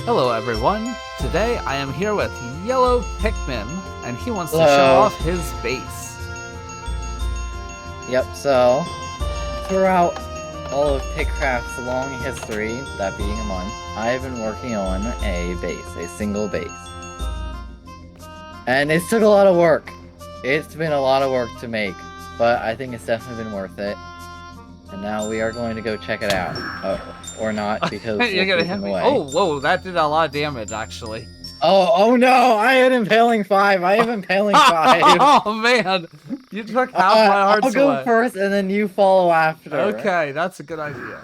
Hello everyone, today I am here with Yellow Pikmin, and he wants to show Hello. off his base. Yep, so throughout all of Pikcraft's long history, that being a month, I have been working on a base, a single base. And it's took a lot of work. It's been a lot of work to make, but I think it's definitely been worth it. And now we are going to go check it out. Or not, because You're we'll gonna keep hit him me. away. Oh, whoa, that did a lot of damage actually. Oh no! I had Impaling 5! I have Impaling 5! Oh man, you took half my hearts I'll go away. first and then you follow after. Okay, that's a good idea.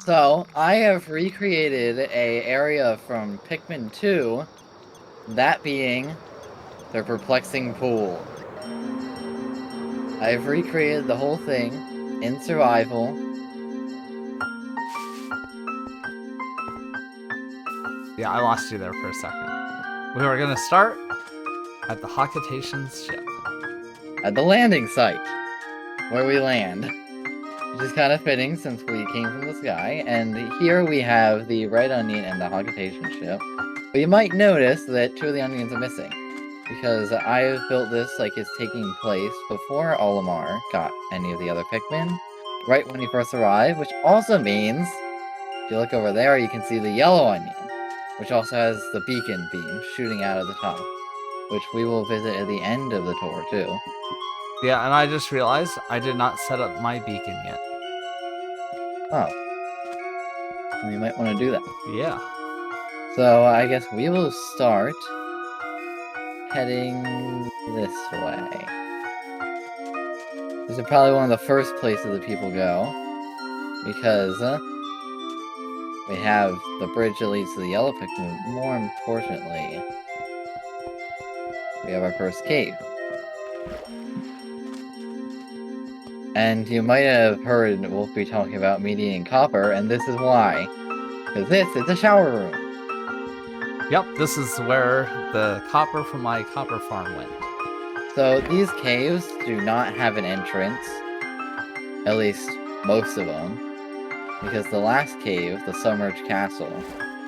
So, I have recreated a area from Pikmin 2, that being the Perplexing Pool. I've recreated the whole thing in survival. Yeah, I lost you there for a second. We are gonna start at the Hakatation's ship. At the landing site, where we land. Which is kind of fitting since we came from the sky, and here we have the red onion and the Hoggitation ship. But you might notice that 2 of the onions are missing, because I have built this like it's taking place before Olimar got any of the other Pikmin, right when he first arrived, which also means, if you look over there, you can see the yellow onion, which also has the beacon beam shooting out of the top, which we will visit at the end of the tour, too. Yeah, and I just realized I did not set up my beacon yet. Oh. Well, you might want to do that. Yeah. So, I guess we will start heading this way. This is probably one of the first places that people go, because we have the bridge that leads to the Yellow Pikmin. More importantly, we have our first cave. And you might have heard Wolf be talking about meat and copper, and this is why. Because this is the shower room. Yep, this is where the copper from my copper farm went. So these caves do not have an entrance, at least most of them, because the last cave, the Submerged Castle,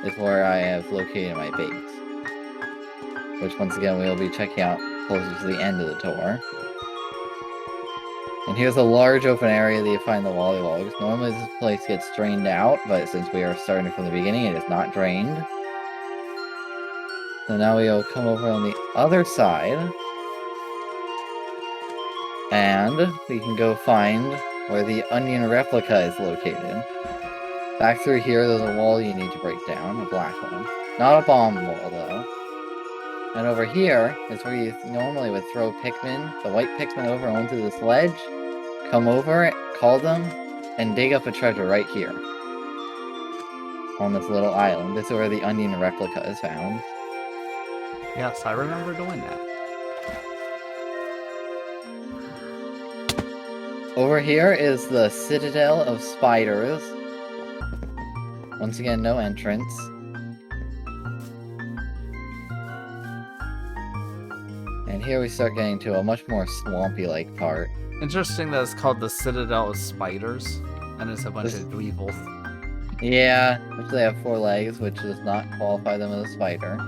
is where I have located my base. Which once again we will be checking out closer to the end of the tour. And here's a large open area that you find the Lollylogs. Normally this place gets drained out, but since we are starting from the beginning, it is not drained. So now we'll come over on the other side. And we can go find where the onion replica is located. Back through here, there's a wall you need to break down, a black one. Not a bomb wall, though. And over here is where you normally would throw Pikmin, the white Pikmin, over onto this ledge, come over, call them, and dig up a treasure right here. On this little island. This is where the onion replica is found. Yes, I remember doing that. Over here is the Citadel of Spiders. Once again, no entrance. And here we start getting to a much more swampy-like part. Interesting that it's called the Citadel of Spiders, and it's a bunch of dweevils. Yeah, which they have 4 legs, which does not qualify them as a spider.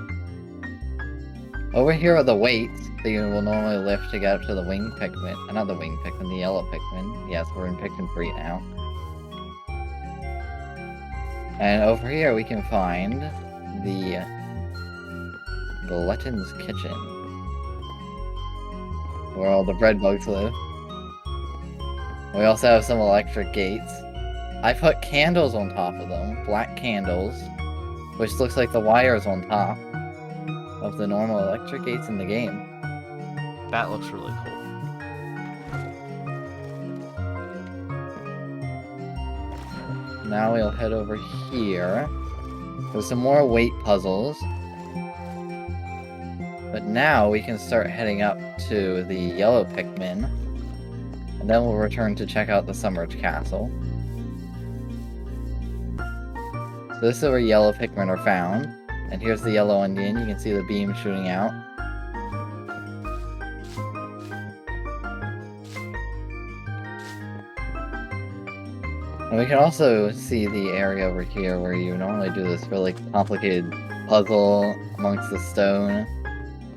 Over here are the weights that you will normally lift to get up to the winged Pikmin. Not the winged Pikmin, the yellow Pikmin. Yes, we're in Pikmin 3 now. And over here we can find the Glutton's Kitchen, where all the bread bugs live. We also have some electric gates. I put candles on top of them, black candles, which looks like the wires on top of the normal electric gates in the game. That looks really cool. Now we'll head over here. There's some more weight puzzles. But now we can start heading up to the yellow Pikmin. And then we'll return to check out the Submerged Castle. So this is where yellow Pikmin are found. And here's the yellow onion. You can see the beam shooting out. And we can also see the area over here where you normally do this really complicated puzzle amongst the stone.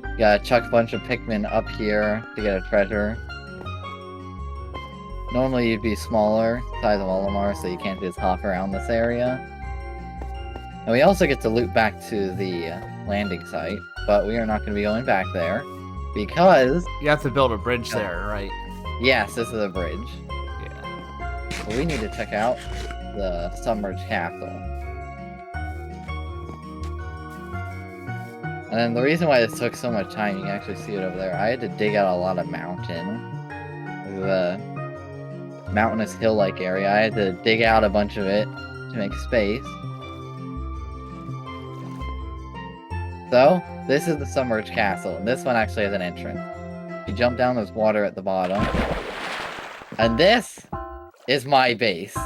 You gotta chuck a bunch of Pikmin up here to get a treasure. Normally you'd be smaller, size of Olimar, so you can't just hop around this area. And we also get to loop back to the landing site, but we are not going to be going back there because... You have to build a bridge there, right? Yes, this is a bridge. Yeah. But we need to check out the submerged castle. And then the reason why this took so much time, you can actually see it over there, I had to dig out a lot of mountain. The mountainous hill-like area. I had to dig out a bunch of it to make space. So, this is the submerged castle, and this one actually has an entrance. You jump down, there's water at the bottom. And this is my base.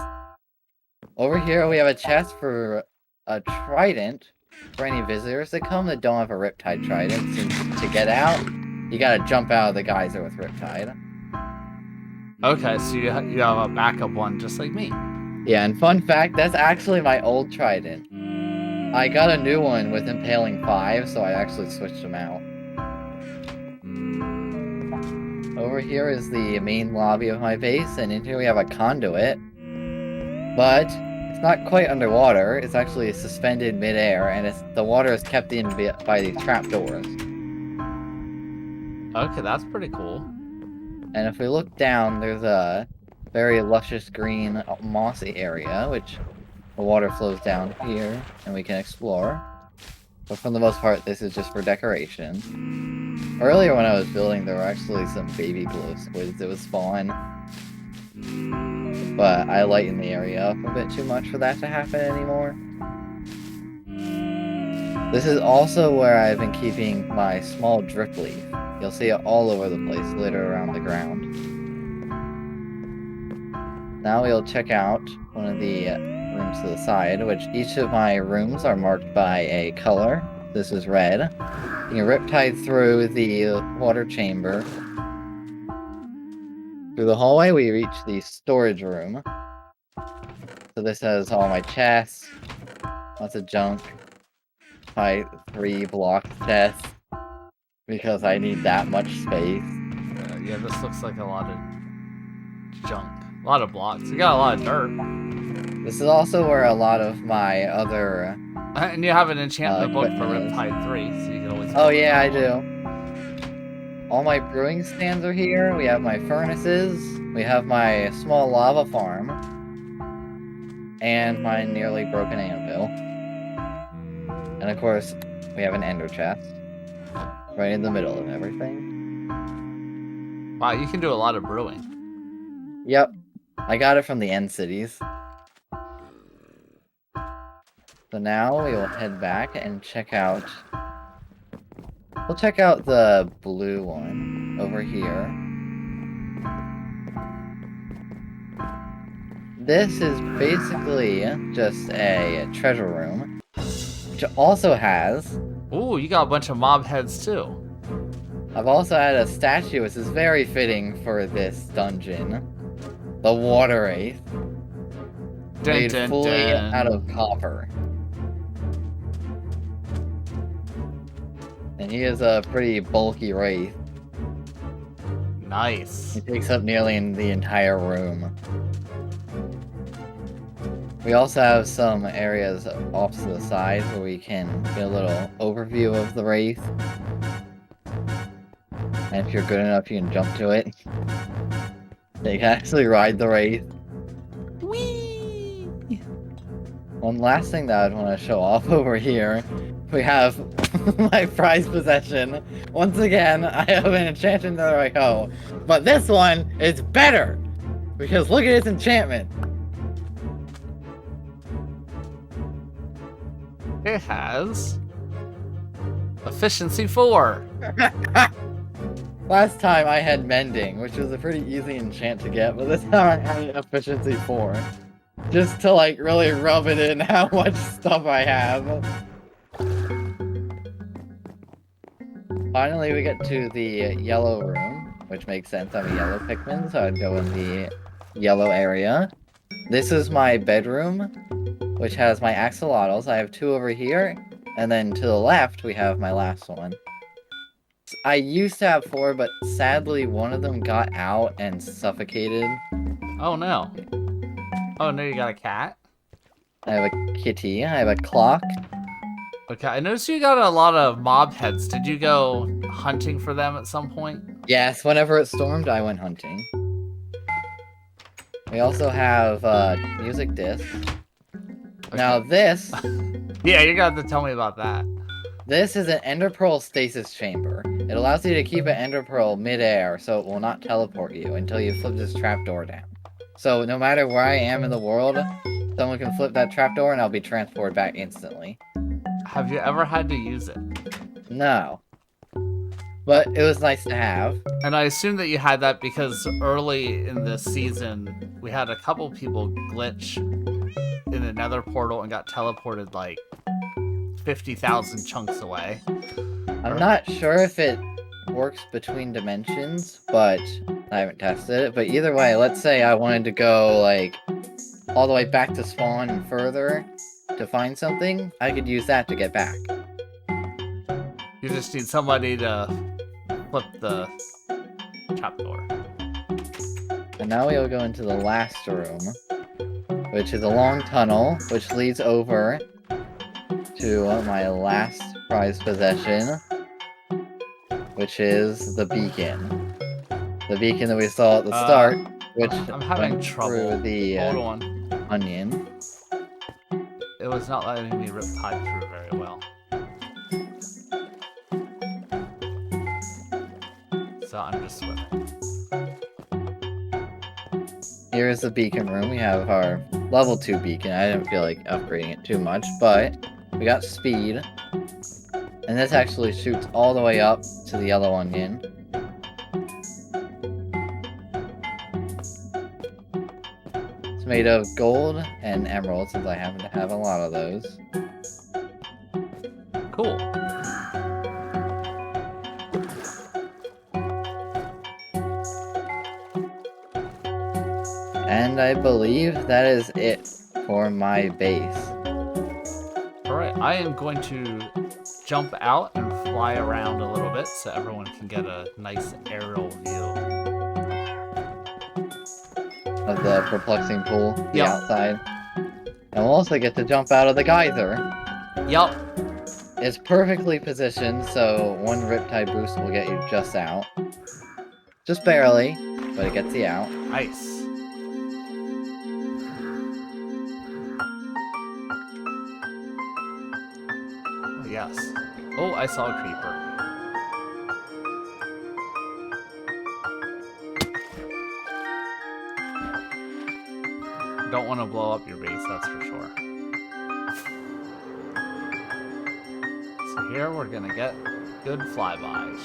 Over here we have a chest for a trident for any visitors that come that don't have a Riptide trident. So to get out, you gotta jump out of the geyser with Riptide. Okay, so you have a backup one just like me. Yeah, and fun fact, that's actually my old trident. I got a new one with Impaling 5, so I actually switched them out. Over here is the main lobby of my base, and in here we have a conduit. But it's not quite underwater, it's actually suspended midair, and the water is kept in by these trapdoors. Okay, that's pretty cool. And if we look down, there's a very luscious green mossy area, which the water flows down here, and we can explore. But for the most part, this is just for decoration. Earlier when I was building, there were actually some baby glow squids that would spawn. But I lightened the area up a bit too much for that to happen anymore. This is also where I've been keeping my small drip leaf. You'll see it all over the place, littered around the ground. Now we'll check out one of the rooms to the side, which each of my rooms are marked by a color. This is red. You can Riptide through the water chamber. Through the hallway, we reach the storage room. So this has all my chests, lots of junk, my 3 block chests, because I need that much space. Yeah, this looks like a lot of junk. A lot of blocks. You got a lot of dirt. This is also where a lot of my other... And you have an enchantment book for equipment is. Riptide 3, so you can always... Oh yeah, I do. All my brewing stands are here. We have my furnaces. We have my small lava farm. And my nearly broken anvil. And of course, we have an ender chest. Right in the middle of everything. Wow, you can do a lot of brewing. Yep. I got it from the end cities. So now we will head back and check out... We'll check out the blue one over here. This is basically just a treasure room, which also has... Ooh, you got a bunch of mob heads too. I've also had a statue, which is very fitting for this dungeon. The Water Wraith. Made fully out of copper. And he is a pretty bulky wraith. Nice. He takes up nearly the entire room. We also have some areas off to the side where we can get a little overview of the wraith. And if you're good enough, you can jump to it. You can actually ride the wraith. Whee! One last thing that I'd want to show off over here, we have my prized possession. Once again, I have an enchantment Netherite hoe, but this one is better! Because look at its enchantment! It has... Efficiency 4! Last time I had Mending, which was a pretty easy enchant to get, but this time I had Efficiency 4. Just to, like, really rub it in how much stuff I have. Finally, we get to the yellow room, which makes sense. I'm a yellow Pikmin, so I'd go in the yellow area. This is my bedroom, which has my axolotls. I have 2 over here, and then to the left we have my last one. I used to have 4, but sadly one of them got out and suffocated. Oh no. Oh no, you got a cat? I have a kitty. I have a clock. Okay, I noticed you got a lot of mob heads. Did you go hunting for them at some point? Yes, whenever it stormed, I went hunting. We also have music discs. Okay. Now this, Yeah, you're gonna have to tell me about that. this is an ender pearl stasis chamber. It allows you to keep an ender pearl midair, so it will not teleport you until you flip this trapdoor down. So no matter where I am in the world, someone can flip that trapdoor and I'll be transported back instantly. Have you ever had to use it? No. But it was nice to have. And I assume that you had that because early in this season, we had a couple people glitch in the nether portal and got teleported like 50,000 chunks away. I'm not sure if it works between dimensions, but I haven't tested it. But either way, let's say I wanted to go like all the way back to spawn and further to find something, I could use that to get back. You just need somebody to flip the trapdoor. And now we'll go into the last room, which is a long tunnel, which leads over to my last prized possession, which is the beacon. The beacon that we saw at the start, which I'm having went trouble. through the Hold on. onion. It was not letting me riptide through very well. So I'm just swimming. Here's the beacon room. We have our level 2 beacon. I didn't feel like upgrading it too much, but we got speed. And this actually shoots all the way up to the yellow onion. It's made of gold and emerald, since I happen to have a lot of those. Cool. And I believe that is it for my base. Alright, I am going to jump out and fly around a little bit so everyone can get a nice aerial view. Of the Perplexing Pool, the Yep. outside. And we'll also get to jump out of the geyser. Yup. It's perfectly positioned, so 1 Riptide boost will get you just out. Just barely, but it gets you out. Nice. Oh, yes. Oh, I saw a creeper. Don't want to blow up your base, that's for sure. So here we're gonna get good flybys.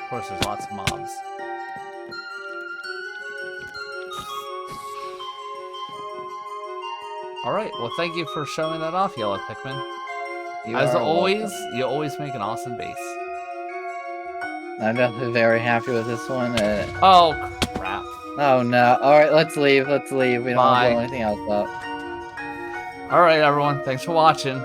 Of course, there's lots of mobs. Alright, well thank you for showing that off, Yellow Pikmin. You As are always, welcome. you always make an awesome base. I'm definitely very happy with this one. Oh, crap. Oh no. Alright, let's leave. Let's leave. We don't want to Bye. blow anything else up. Alright, everyone. Thanks for watching.